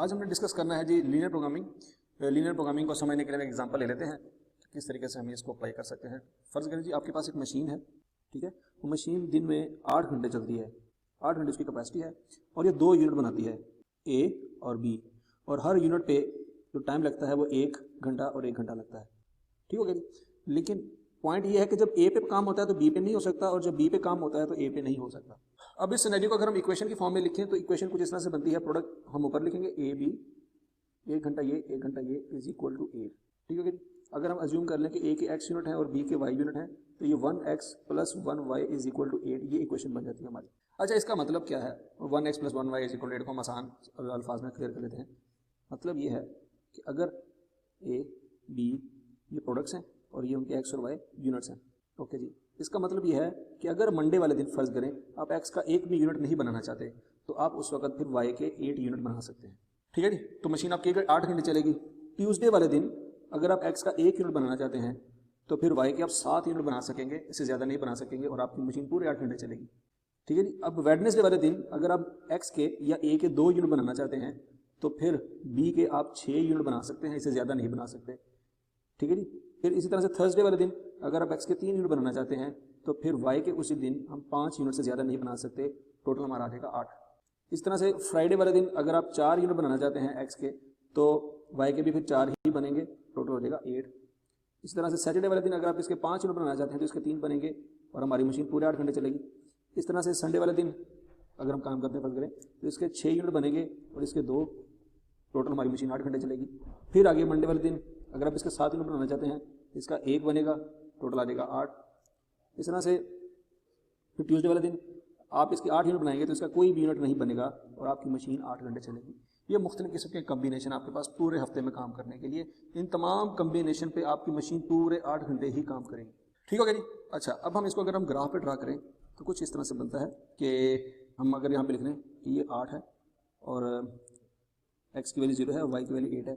आज हमने डिस्कस करना है जी लीनियर प्रोग्रामिंग। लीनियर प्रोग्रामिंग को समझने के लिए एक एग्जांपल ले लेते हैं किस तरीके से हम इसको अप्लाई कर सकते हैं। फर्ज करें जी आपके पास एक मशीन है, ठीक है। वो मशीन दिन में 8 घंटे चलती है, 8 घंटे उसकी कैपेसिटी है और ये 2 यूनिट बनाती है, ए और बी, और हर यूनिट पे जो टाइम लगता है वो 1 घंटा और 1 घंटा लगता है, ठीक हो गया जी। लेकिन पॉइंट ये है कि जब ए पे काम होता है तो बी पे नहीं हो सकता, और जब बी पे काम होता है तो ए पे नहीं हो सकता। अब इस सिनेरियो को अगर हम इक्वेशन की फॉर्म में लिखें तो इक्वेशन कुछ इस तरह से बनती है, प्रोडक्ट हम ऊपर लिखेंगे ए बी, 1 घंटा ये 1 घंटा ये इज इक्वल टू 8, ठीक है। अगर हम अज्यूम कर लें कि ए के एक्स यूनिट है और बी के वाई यूनिट है तो ये 1x + 1y is equal to 8, ये इक्वेशन बन जाती है हमारी। अच्छा, इसका मतलब क्या है? 1x + 1y is equal to 8 को हम आसान अल्फाज में क्लियर कर लेते हैं। मतलब ये है कि अगर ए बी ये प्रोडक्ट्स हैं और ये उनके एक्स और वाई यूनिट्स हैं, ओके जी। इसका मतलब ये है कि अगर मंडे वाले दिन फर्ज करें आप एक्स का एक भी यूनिट नहीं बनाना चाहते तो आप उस वक्त फिर वाई के 8 यूनिट बना सकते हैं, ठीक है जी। तो मशीन आपकी 8 घंटे चलेगी। ट्यूसडे वाले दिन अगर आप एक्स का 1 यूनिट बनाना चाहते हैं तो फिर वाई के आप 7 यूनिट बना सकेंगे, इससे ज़्यादा नहीं बना सकेंगे, और आपकी मशीन पूरे 8 घंटे चलेगी, ठीक है जी। अब वेडनेसडे वाले दिन अगर आप एक्स के या ए के 2 यूनिट बनाना चाहते हैं तो फिर बी के आप 6 यूनिट बना सकते हैं, इससे ज़्यादा नहीं बना सकते, ठीक है जी। फिर इसी तरह से थर्सडे वाले दिन अगर आप एक्स के 3 यूनिट बनाना चाहते हैं तो फिर वाई के उसी दिन हम 5 यूनिट से ज़्यादा नहीं बना सकते, टोटल हमारा आ जाएगा 8। इस तरह से फ्राइडे वाले दिन अगर आप 4 यूनिट बनाना चाहते हैं एक्स के तो वाई के भी फिर 4 ही बनेंगे, टोटल हो जाएगा 8। इस तरह से सैटरडे वाले दिन अगर आप इसके 5 यूनिट बनाना चाहते हैं तो इसके 3 बनेंगे और हमारी मशीन पूरे 8 घंटे चलेगी। इस तरह से संडे वाले दिन अगर हम काम करते हैं फर्ज करें तो इसके 6 यूनिट बनेंगे और इसके 2, टोटल हमारी मशीन 8 घंटे चलेगी। फिर आगे मंडे वाले दिन अगर आप इसके 7 यूनिट बनाना चाहते हैं इसका 1 बनेगा, टोटल आ जाएगा 8। इस तरह से फिर ट्यूसडे वाले दिन आप इसके 8 यूनिट बनाएंगे तो इसका कोई भी यूनिट नहीं बनेगा और आपकी मशीन 8 घंटे चलेगी। ये मुख्तलिफ किस्म के कम्बिनेशन आपके पास पूरे हफ्ते में काम करने के लिए, इन तमाम कम्बिनेशन पे आपकी मशीन पूरे 8 घंटे ही काम करेगी, ठीक हो गया जी। अच्छा, अब हम इसको अगर हम ग्राफ पे ड्रा करें तो कुछ इस तरह से बनता है कि हम अगर यहाँ पे लिख लें कि ये 8 है और x की वैल्यू 0 है और y की वैल्यू 8 है,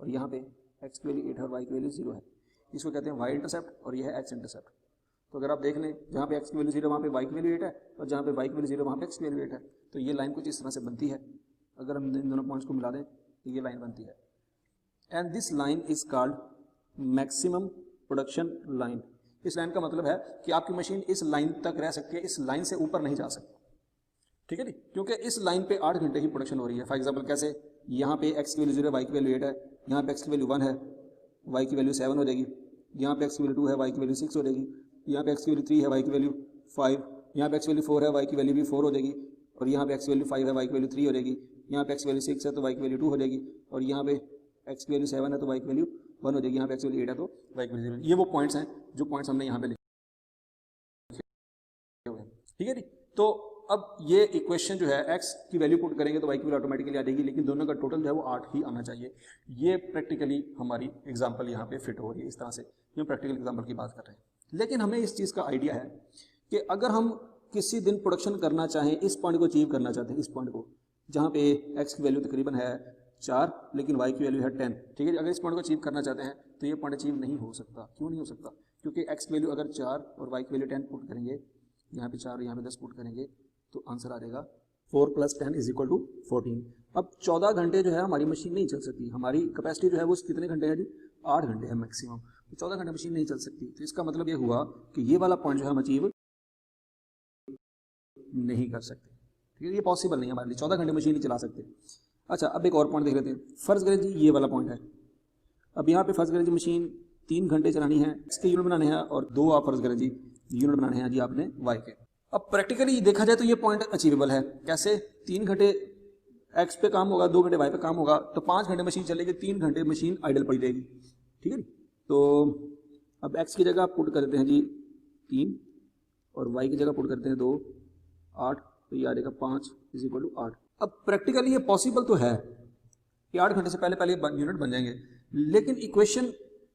और यहाँ पे x की वैल्यू 8 है और y की वैल्यू 0 है, इसको कहते हैं y इंटरसेप्ट और यह है x इंटरसेप्ट। तो अगर आप देख लें जहाँ पे x की वैल्यू 0 वहाँ पे y की वैल्यू 8 है और जहाँ पे y की वैल्यू 0 वहाँ पे x की वैल्यू 8 है, तो ये लाइन कुछ इस तरह से बनती है। अगर हम इन दोनों पॉइंट्स को मिला दें तो ये लाइन बनती है, and this line is called maximum production line. इस लाइन का मतलब है कि आपकी मशीन इस लाइन तक रह सकती है, इस लाइन से ऊपर नहीं जा सकती, ठीक है जी, क्योंकि इस लाइन पे 8 घंटे ही प्रोडक्शन हो रही है। फॉर एग्जांपल कैसे, यहाँ पे x की वैल्यू 0 है, y की वैल्यू 8 है, यहाँ पे x की वैल्यू 1 है, y की वैल्यू 7 हो जाएगी, यहाँ पे x की वैल्यू 2 है, y की वैल्यू 6 हो जाएगी, यहाँ पे x की वैल्यू 3 है, y की वैल्यू 5, यहाँ पे x की वैल्यू 4 है, y की वैल्यू भी 4 हो जाएगी, और यहाँ पे x की वैल्यू 5 है, y की वैल्यू 3 हो जाएगी, यहाँ पे x की वैल्यू 6 है तो y की वैल्यू 2 हो जाएगी, और यहाँ पे x की वैल्यू 7 है तो y की वैल्यू 1 हो जाएगी, यहाँ पे x की वैल्यू 8 है तो y की वैल्यू 0। ये वो पॉइंट्स हैं जो पॉइंट्स हमने यहाँ पे लिखे हुए हैं, ठीक है जी। तो अब ये इक्वेशन जो है x की वैल्यू पुट करेंगे तो y की वैल्यू ऑटोमेटिकली आ जाएगी, लेकिन दोनों का टोटल जो है वो 8 ही आना चाहिए। ये प्रैक्टिकली हमारी एग्जांपल यहाँ पे फिट हो रही है, इस तरह से ये प्रैक्टिकल एग्जांपल की बात कर रहे हैं। लेकिन हमें इस चीज़ का आइडिया है कि अगर हम किसी दिन प्रोडक्शन करना चाहें, इस पॉइंट को अचीव करना चाहते हैं, इस पॉइंट को जहाँ पे x की वैल्यू तकरीबन है 4 लेकिन y की वैल्यू है 10, ठीक है। अगर इस पॉइंट को अचीव करना चाहते हैं तो ये पॉइंट अचीव नहीं हो सकता। क्यों नहीं हो सकता? क्योंकि x की वैल्यू अगर 4 और y की वैल्यू 10 पुट करेंगे, यहाँ पे 4 और यहाँ पे 10 पुट करेंगे तो आंसर आ जाएगा 4 + 10 इज इक्वल टू 14। अब 14 घंटे जो है हमारी मशीन नहीं चल सकती। हमारी कैपेसिटी जो है वो कितने घंटे है जी? 8 घंटे है मैक्सिमम, तो 14 घंटे मशीन नहीं चल सकती। तो इसका मतलब ये हुआ कि ये वाला पॉइंट जो है हम अचीव नहीं कर सकते, ठीक है। ये पॉसिबल नहीं है हमारे लिए, 14 घंटे मशीन नहीं चला सकते। अच्छा, अब एक और पॉइंट देख लेते हैं। फर्ज करें जी ये वाला पॉइंट है, अब यहाँ पे फर्ज करें जी मशीन 3 घंटे चलानी है, इसके यूनिट बनाने हैं, और 2 आप फर्ज करें जी यूनिट बनाने हैं जी आपने वाई के। अब प्रैक्टिकली देखा जाए तो ये पॉइंट अचीवेबल है। कैसे? 3 घंटे एक्स पे काम होगा, 2 घंटे वाई पे काम होगा, तो 5 घंटे मशीन चलेगी, 3 घंटे मशीन आइडल पड़ी रहेगी, ठीक है जी। तो अब एक्स की जगह पुट करते हैं जी 3 और वाई की जगह पुट करते हैं 2, 8, तो ये आ जाएगा 5 इज इक्वल टू 8। अब प्रैक्टिकली ये पॉसिबल तो है कि 8 घंटे से पहले पहले यूनिट बन जाएंगे, लेकिन इक्वेशन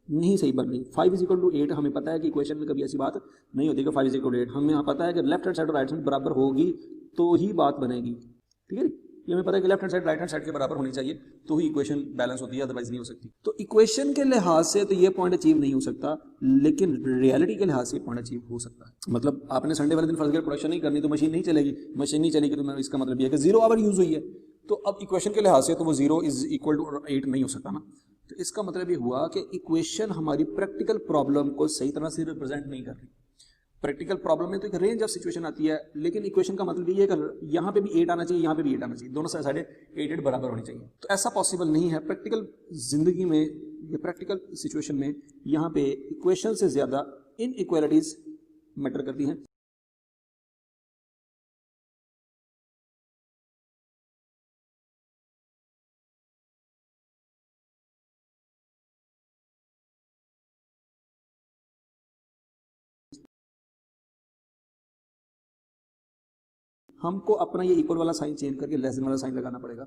नहीं सही बन रही। 5 इज इक्वल टू 8 हमें पता है कि इक्वेशन में कभी ऐसी बात नहीं होती कि 5 इज इक्वल टू 8। हमें यहाँ पता है कि लेफ्ट हैंड साइड और राइट हैंड बराबर होगी तो ही बात बनेगी, ठीक है। ये हमें पता है कि left hand side right hand side के बराबर होनी चाहिए तो ही इक्वेशन बैलेंस होती है, अदरवाइज नहीं हो सकती। तो इक्वेशन के लिहाज से तो ये पॉइंट अचीव नहीं हो सकता, लेकिन रियलिटी के लिहाज से पॉइंट अचीव हो सकता है। मतलब आपने संडे वाले दिन फर्स्ट ग्रेड प्रोडक्शन नहीं करनी तो मशीन नहीं चलेगी, मशीन नहीं चलेगी तो इसका मतलब ये है कि 0 आवर यूज हुई है, तो अब इक्वेशन के लिहाज से तो वो 0 इज इक्वल टू 8 नहीं हो सकता ना। तो इसका मतलब ये हुआ कि इक्वेशन हमारी प्रैक्टिकल प्रॉब्लम को सही तरह से रिप्रेजेंट नहीं कर रही। प्रैक्टिकल प्रॉब्लम में तो एक रेंज ऑफ सिचुएशन आती है, लेकिन इक्वेशन का मतलब ये है कि यहाँ पे भी 8 आना चाहिए, यहाँ पे भी 8 आना चाहिए, दोनों साइडें 8 बराबर होनी चाहिए। तो ऐसा पॉसिबल नहीं है प्रैक्टिकल जिंदगी में या प्रैक्टिकल सिचुएशन में। यहाँ पे इक्वेशन से ज्यादा इनइक्वालिटीज मैटर करती हैं। हमको अपना ये इक्वल वाला साइन चेंज करके लेस देन वाला साइन लगाना पड़ेगा।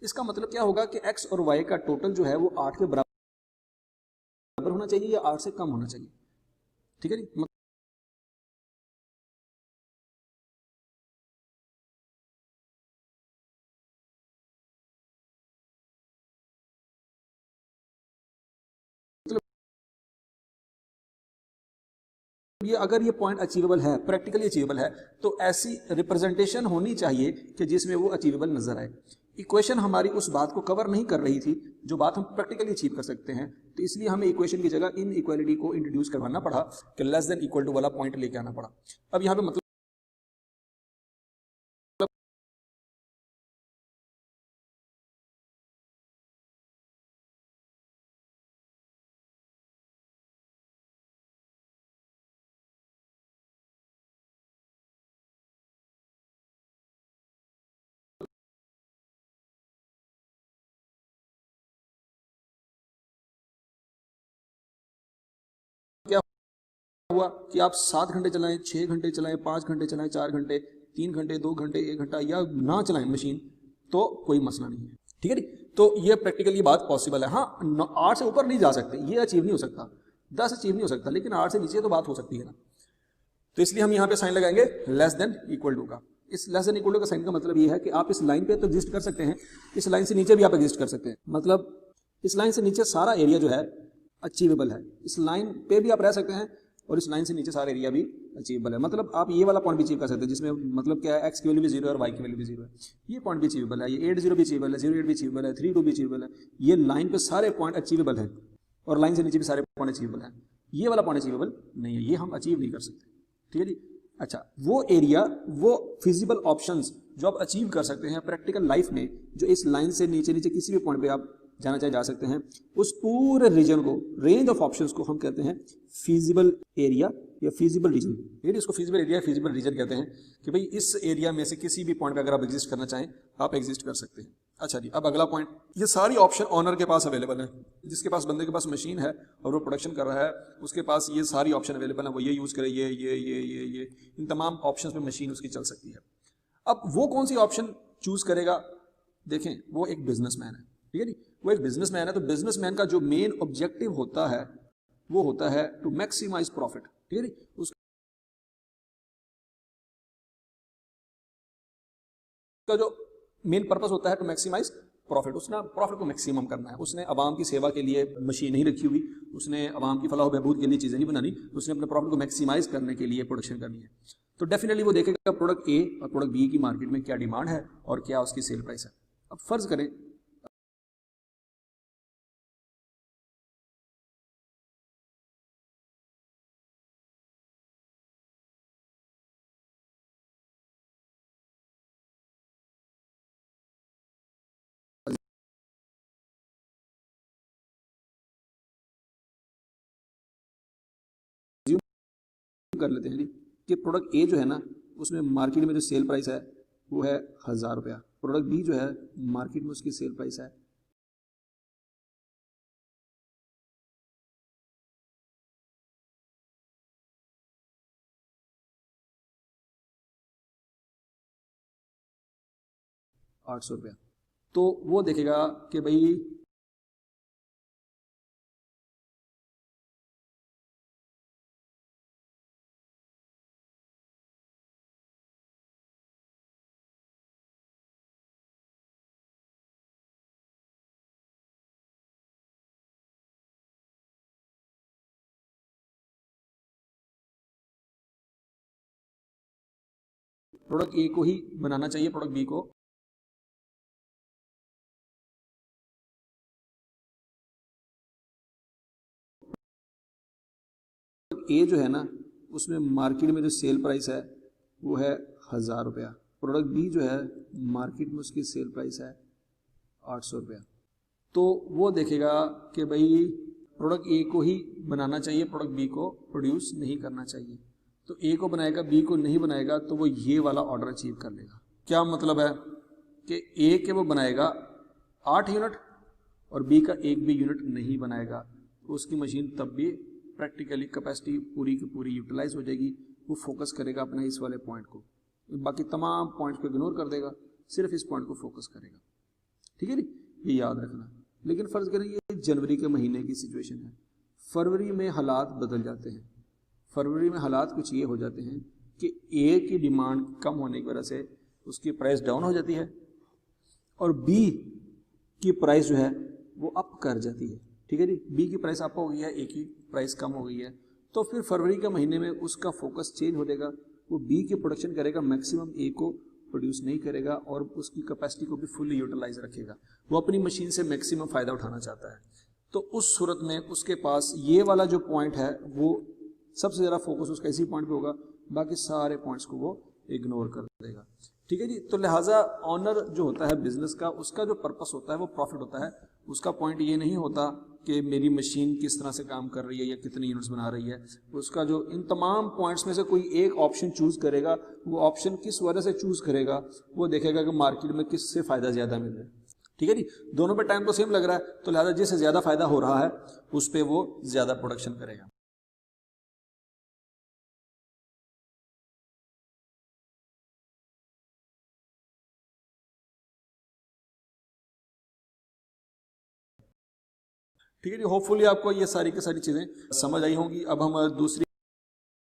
इसका मतलब क्या होगा कि x और y का टोटल जो है वो 8 के बराबर होना चाहिए या 8 से कम होना चाहिए। ठीक है जी। मतलब ये अगर ये पॉइंट अचीवेबल है, प्रैक्टिकली अचीवेबल है, तो ऐसी रिप्रेजेंटेशन होनी चाहिए कि जिसमें वो अचीवेबल नजर आए। इक्वेशन हमारी उस बात को कवर नहीं कर रही थी जो बात हम प्रैक्टिकली अचीव कर सकते हैं, तो इसलिए हमें इक्वेशन की जगह इन इक्वालिटी को इंट्रोड्यूस करवाना पड़ा कि लेस देन इक्वल टू वाला पॉइंट लेके आना पड़ा। अब यहाँ पे मतलब क्या हुआ कि आप 7 घंटे चलाएं, 6 घंटे चलाएं, 5 घंटे चलाएं, 4 घंटे, 3 घंटे, 2 घंटे, 1 घंटा या ना चलाएं मशीन, तो कोई मसला नहीं है। ठीक है जी। तो ये प्रैक्टिकली बात पॉसिबल है। हाँ, 8 से ऊपर नहीं जा सकते, ये अचीव नहीं हो सकता, 10 अचीव नहीं हो सकता, लेकिन 8 से नीचे तो बात हो सकती है ना। तो इसलिए हम यहाँ पे साइन लगाएंगे लेस देन इक्वल टू का। इस लेस देन इक्वल टू का साइन का मतलब ये है कि आप इस लाइन पे तो एग्जिस्ट कर सकते हैं, इस लाइन से नीचे भी आप एग्जिस्ट कर सकते हैं। मतलब इस लाइन से नीचे सारा एरिया जो है अचीवेबल है, इस लाइन पे भी आप रह सकते हैं और इस लाइन से नीचे सारा एरिया भी अचीवेबल है। मतलब आप ये वाला पॉइंट भी अचीव कर सकते हैं जिसमें मतलब क्या है, एक्स की वैल्यू भी 0 है और वाई की वैल्यू भी 0 है। ये पॉइंट भी अचीवेबल है, ये 8 0 भी अचीवेबल है, 0 8 भी अचीवेबल है, 3 2 भी अचीवेबल है। ये लाइन पे सारे पॉइंट अचीवेबल है और लाइन से नीचे भी सारे पॉइंट अचीवेबल है। ये वाला पॉइंट अचीवेबल नहीं है, ये हम अचीव नहीं कर सकते। ठीक है जी। अच्छा, वो एरिया, वो फिजिबल ऑप्शंस जो आप अचीव कर सकते हैं प्रैक्टिकल लाइफ में, जो इस लाइन से नीचे नीचे किसी भी पॉइंट पे आप जाना चाहे जा सकते हैं, उस पूरे रीजन को, रेंज ऑफ ऑप्शंस को हम कहते हैं फिजिबल एरिया या फिजिबल रीजन। ये इसको फिजिबल एरिया फिजिबल रीजन कहते हैं कि भाई इस एरिया में से किसी भी पॉइंट पे अगर आप एग्जिस्ट करना चाहें आप एग्जिस्ट कर सकते हैं। अच्छा जी, अब अगला पॉइंट, ये सारी ऑप्शन ऑनर के पास अवेलेबल है। जिसके पास, बंदे के पास मशीन है और वो प्रोडक्शन कर रहा है, उसके पास ये सारी ऑप्शन अवेलेबल है। वो ये यूज करे, ये इन तमाम ऑप्शन पे मशीन उसकी चल सकती है। अब वो कौन सी ऑप्शन चूज करेगा? देखें, वो एक बिजनेसमैन है। ठीक है जी। वो एक बिजनेसमैन है, तो बिजनेसमैन का जो मेन ऑब्जेक्टिव होता है वो होता है टू मैक्सिमाइज प्रॉफिट। ठीक है जी। उसका जो मेन पर्पस होता है टू मैक्सिमाइज प्रॉफिट। उसने प्रॉफिट को मैक्सिमम करना है। उसने आवाम की सेवा के लिए मशीन नहीं रखी हुई, उसने आवाम की फलाह बहबूद के लिए चीज़ें नहीं बनानी, उसने अपने प्रॉफिट को मैक्सिमाइज करने के लिए प्रोडक्शन करनी है। तो डेफिनेटली वो देखेगा प्रोडक्ट ए और प्रोडक्ट बी की मार्केट में क्या डिमांड है और क्या उसकी सेल प्राइस है। अब फर्ज करें कर लेते हैं जी कि प्रोडक्ट ए जो है ना, उसमें मार्केट में जो सेल प्राइस है वो है 1000 रुपया। प्रोडक्ट बी जो है मार्केट में उसकी सेल प्राइस है ₹800। तो वो देखेगा कि भाई प्रोडक्ट ए को ही बनाना चाहिए, प्रोडक्ट बी को ए जो है ना उसमें मार्केट में जो सेल प्राइस है वो है 1000 रुपया, प्रोडक्ट बी जो है मार्केट में उसकी सेल प्राइस है 800 रुपया। तो वो देखेगा कि भाई प्रोडक्ट ए को ही बनाना चाहिए, प्रोडक्ट बी को प्रोड्यूस नहीं करना चाहिए। तो ए को बनाएगा, बी को नहीं बनाएगा, तो वो ये वाला ऑर्डर अचीव कर लेगा। क्या मतलब है कि ए के वो बनाएगा 8 यूनिट और बी का एक भी यूनिट नहीं बनाएगा, तो उसकी मशीन तब भी प्रैक्टिकली कैपेसिटी पूरी की पूरी यूटिलाइज हो जाएगी। वो फोकस करेगा अपने इस वाले पॉइंट को, बाकी तमाम पॉइंट को इग्नोर कर देगा, सिर्फ इस पॉइंट को फोकस करेगा। ठीक है नी, ये याद रखना। लेकिन फर्ज करें ये जनवरी के महीने की सिचुएशन है, फरवरी में हालात बदल जाते हैं। फरवरी में हालात कुछ ये हो जाते हैं कि ए की डिमांड कम होने की वजह से उसकी प्राइस डाउन हो जाती है और बी की प्राइस जो है वो अप कर जाती है। ठीक है जी, बी की प्राइस अप हो गई है, ए की प्राइस कम हो गई है। तो फिर फरवरी के महीने में उसका फोकस चेंज हो जाएगा, वो बी की प्रोडक्शन करेगा, मैक्सिमम ए को प्रोड्यूस नहीं करेगा और उसकी कैपेसिटी को भी फुल्ली यूटिलाइज रखेगा। वो अपनी मशीन से मैक्सिमम फायदा उठाना चाहता है। तो उस सूरत में उसके पास ये वाला जो पॉइंट है वो सबसे ज़्यादा फोकस उसका इसी पॉइंट पे होगा, बाकी सारे पॉइंट्स को वो इग्नोर कर देगा। ठीक है जी, तो लिहाजा ऑनर जो होता है बिजनेस का, उसका जो पर्पस होता है वो प्रॉफिट होता है। उसका पॉइंट ये नहीं होता कि मेरी मशीन किस तरह से काम कर रही है या कितनी यूनिट्स बना रही है। उसका जो इन तमाम पॉइंट्स में से कोई एक ऑप्शन चूज करेगा, वो ऑप्शन किस वजह से चूज करेगा, वो देखेगा कि मार्केट में किससे फायदा ज्यादा मिल रहा है। ठीक है जी, दोनों पे टाइम तो सेम लग रहा है, तो लिहाजा जिससे ज्यादा फायदा हो रहा है उस पर वो ज्यादा प्रोडक्शन करेगा। ठीक है जी, होपफुली आपको ये सारी की सारी चीजें समझ आई होंगी। अब हम दूसरी